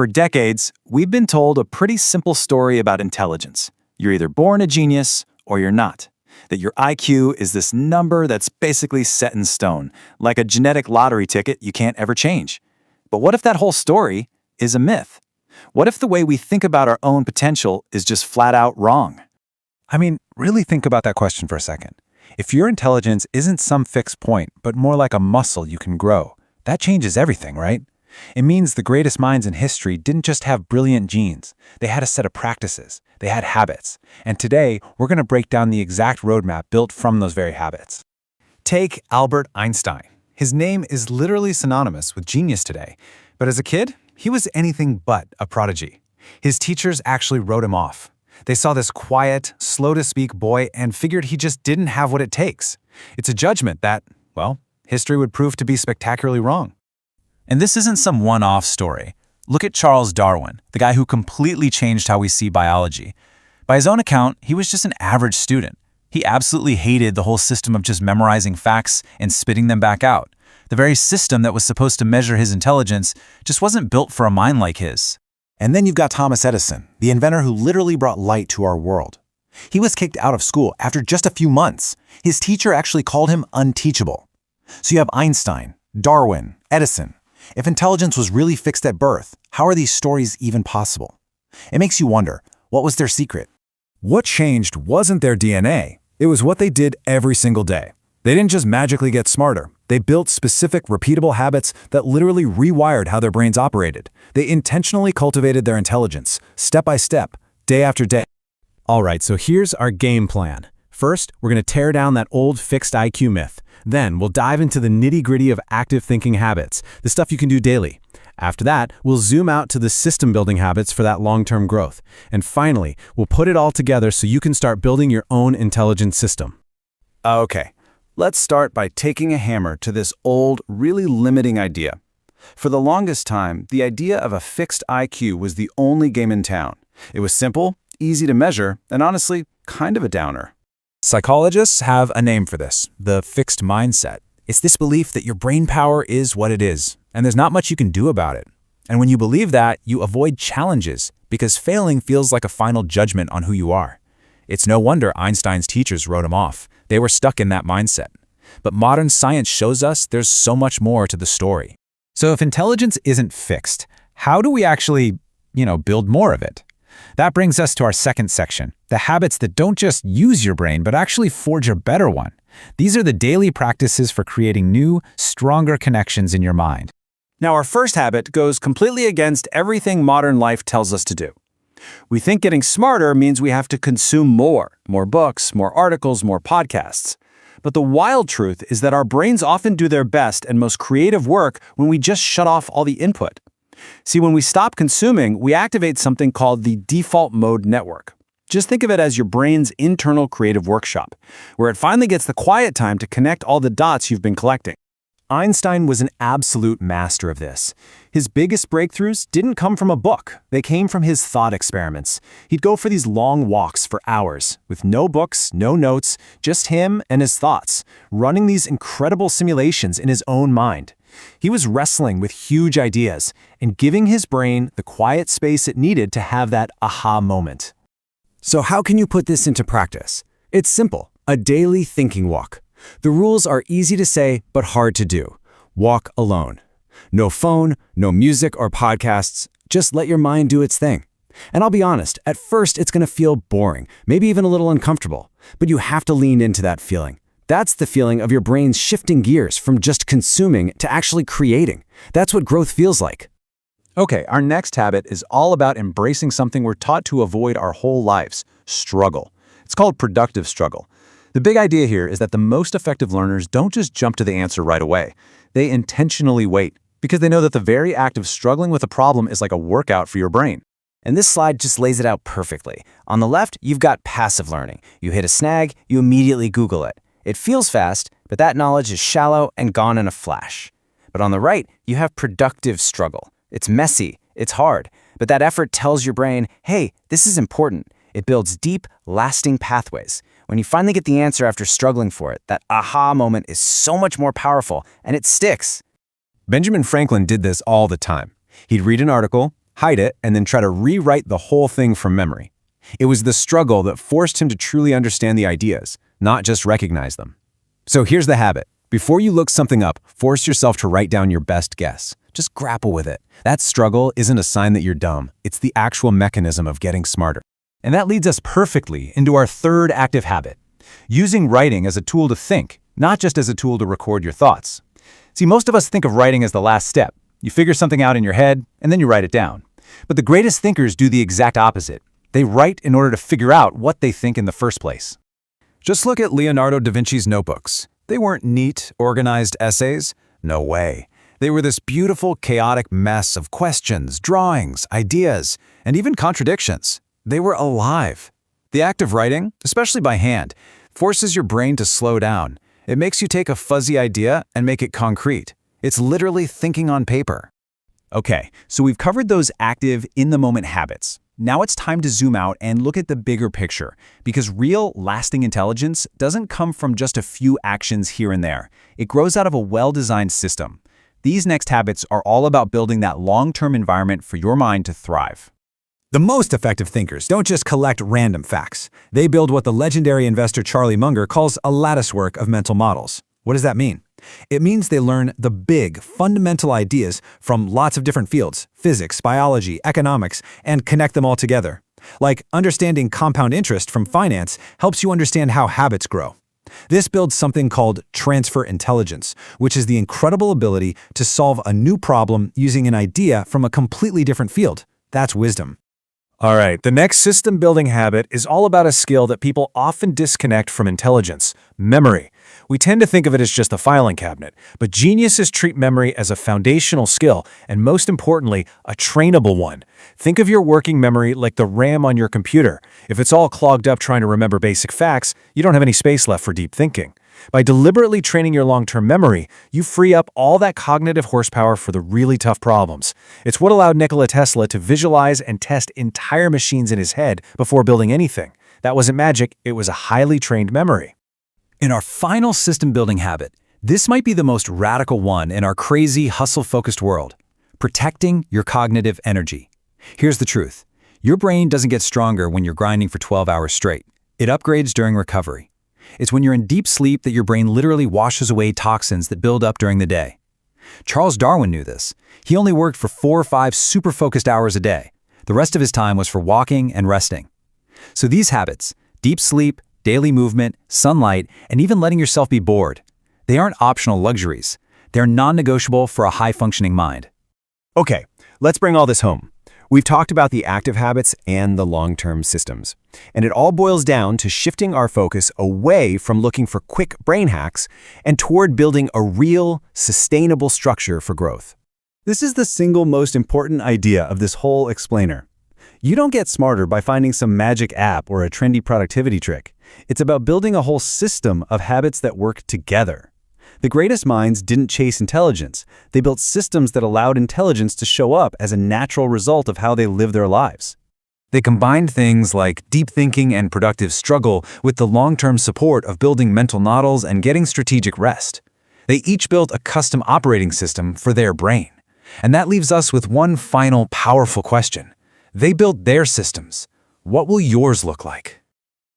For decades, we've been told a pretty simple story about intelligence. You're either born a genius or you're not. That your IQ is this number that's basically set in stone, like a genetic lottery ticket you can't ever change. But what if that whole story is a myth? What if the way we think about our own potential is just flat out wrong? I mean, really think about that question for a second. If your intelligence isn't some fixed point, but more like a muscle you can grow, that changes everything, right? It means the greatest minds in history didn't just have brilliant genes. They had a set of practices. They had habits. And today, we're going to break down the exact roadmap built from those very habits. Take Albert Einstein. His name is literally synonymous with genius today. But as a kid, he was anything but a prodigy. His teachers actually wrote him off. They saw this quiet, slow-to-speak boy and figured he just didn't have what it takes. It's a judgment that, well, history would prove to be spectacularly wrong. And this isn't some one-off story. Look at Charles Darwin, the guy who completely changed how we see biology. By his own account, he was just an average student. He absolutely hated the whole system of just memorizing facts and spitting them back out. The very system that was supposed to measure his intelligence just wasn't built for a mind like his. And then you've got Thomas Edison, the inventor who literally brought light to our world. He was kicked out of school after just a few months. His teacher actually called him unteachable. So you have Einstein, Darwin, Edison. If intelligence was really fixed at birth, how are these stories even possible? It makes you wonder, what was their secret? What changed wasn't their DNA. It was what they did every single day. They didn't just magically get smarter. They built specific, repeatable habits that literally rewired how their brains operated. They intentionally cultivated their intelligence, step by step, day after day. All right, so here's our game plan. First, we're going to tear down that old fixed IQ myth. Then, we'll dive into the nitty-gritty of active thinking habits, the stuff you can do daily. After that, we'll zoom out to the system-building habits for that long-term growth. And finally, we'll put it all together so you can start building your own intelligence system. Okay, let's start by taking a hammer to this old, really limiting idea. For the longest time, the idea of a fixed IQ was the only game in town. It was simple, easy to measure, and honestly, kind of a downer. Psychologists have a name for this, the fixed mindset. It's this belief that your brain power is what it is, and there's not much you can do about it. And when you believe that, you avoid challenges, because failing feels like a final judgment on who you are. It's no wonder Einstein's teachers wrote him off. They were stuck in that mindset. But modern science shows us there's so much more to the story. So if intelligence isn't fixed, how do we actually, build more of it? That brings us to our second section, the habits that don't just use your brain, but actually forge a better one. These are the daily practices for creating new, stronger connections in your mind. Now, our first habit goes completely against everything modern life tells us to do. We think getting smarter means we have to consume more books, more articles, more podcasts. But the wild truth is that our brains often do their best and most creative work when we just shut off all the input. See, when we stop consuming, we activate something called the default mode network. Just think of it as your brain's internal creative workshop, where it finally gets the quiet time to connect all the dots you've been collecting. Einstein was an absolute master of this. His biggest breakthroughs didn't come from a book. They came from his thought experiments. He'd go for these long walks for hours, with no books, no notes, just him and his thoughts, running these incredible simulations in his own mind. He was wrestling with huge ideas and giving his brain the quiet space it needed to have that aha moment. So how can you put this into practice? It's simple, a daily thinking walk. The rules are easy to say, but hard to do. Walk alone. No phone, no music or podcasts. Just let your mind do its thing. And I'll be honest, at first it's going to feel boring, maybe even a little uncomfortable, but you have to lean into that feeling. That's the feeling of your brain's shifting gears from just consuming to actually creating. That's what growth feels like. Okay, our next habit is all about embracing something we're taught to avoid our whole lives, struggle. It's called productive struggle. The big idea here is that the most effective learners don't just jump to the answer right away. They intentionally wait, because they know that the very act of struggling with a problem is like a workout for your brain. And this slide just lays it out perfectly. On the left, you've got passive learning. You hit a snag, you immediately Google it. It feels fast, but that knowledge is shallow and gone in a flash. But on the right, you have productive struggle. It's messy, it's hard, but that effort tells your brain, hey, this is important. It builds deep, lasting pathways. When you finally get the answer after struggling for it, that aha moment is so much more powerful, and it sticks. Benjamin Franklin did this all the time. He'd read an article, hide it, and then try to rewrite the whole thing from memory. It was the struggle that forced him to truly understand the ideas, not just recognize them. So here's the habit. Before you look something up, force yourself to write down your best guess. Just grapple with it. That struggle isn't a sign that you're dumb. It's the actual mechanism of getting smarter. And that leads us perfectly into our third active habit, using writing as a tool to think, not just as a tool to record your thoughts. See, most of us think of writing as the last step. You figure something out in your head, and then you write it down. But the greatest thinkers do the exact opposite. They write in order to figure out what they think in the first place. Just look at Leonardo da Vinci's notebooks. They weren't neat, organized essays. No way. They were this beautiful, chaotic mess of questions, drawings, ideas, and even contradictions. They were alive. The act of writing, especially by hand, forces your brain to slow down. It makes you take a fuzzy idea and make it concrete. It's literally thinking on paper. Okay, so we've covered those active, in-the-moment habits. Now it's time to zoom out and look at the bigger picture, because real, lasting intelligence doesn't come from just a few actions here and there. It grows out of a well-designed system. These next habits are all about building that long-term environment for your mind to thrive. The most effective thinkers don't just collect random facts. They build what the legendary investor Charlie Munger calls a latticework of mental models. What does that mean? It means they learn the big, fundamental ideas from lots of different fields, physics, biology, economics, and connect them all together. Like understanding compound interest from finance helps you understand how habits grow. This builds something called transfer intelligence, which is the incredible ability to solve a new problem using an idea from a completely different field. That's wisdom. All right, the next system-building habit is all about a skill that people often disconnect from intelligence: memory. We tend to think of it as just a filing cabinet, but geniuses treat memory as a foundational skill, and most importantly, a trainable one. Think of your working memory like the RAM on your computer. If it's all clogged up trying to remember basic facts, you don't have any space left for deep thinking. By deliberately training your long-term memory, you free up all that cognitive horsepower for the really tough problems. It's what allowed Nikola Tesla to visualize and test entire machines in his head before building anything. That wasn't magic, it was a highly trained memory. In our final system-building habit, this might be the most radical one in our crazy, hustle-focused world: protecting your cognitive energy. Here's the truth. Your brain doesn't get stronger when you're grinding for 12 hours straight. It upgrades during recovery. It's when you're in deep sleep that your brain literally washes away toxins that build up during the day. Charles Darwin knew this. He only worked for 4 or 5 super-focused hours a day. The rest of his time was for walking and resting. So these habits, deep sleep, daily movement, sunlight, and even letting yourself be bored, they aren't optional luxuries. They're non-negotiable for a high-functioning mind. Okay, let's bring all this home. We've talked about the active habits and the long-term systems. And it all boils down to shifting our focus away from looking for quick brain hacks and toward building a real, sustainable structure for growth. This is the single most important idea of this whole explainer. You don't get smarter by finding some magic app or a trendy productivity trick. It's about building a whole system of habits that work together. The greatest minds didn't chase intelligence. They built systems that allowed intelligence to show up as a natural result of how they live their lives. They combined things like deep thinking and productive struggle with the long-term support of building mental models and getting strategic rest. They each built a custom operating system for their brain. And that leaves us with one final powerful question. They built their systems. What will yours look like?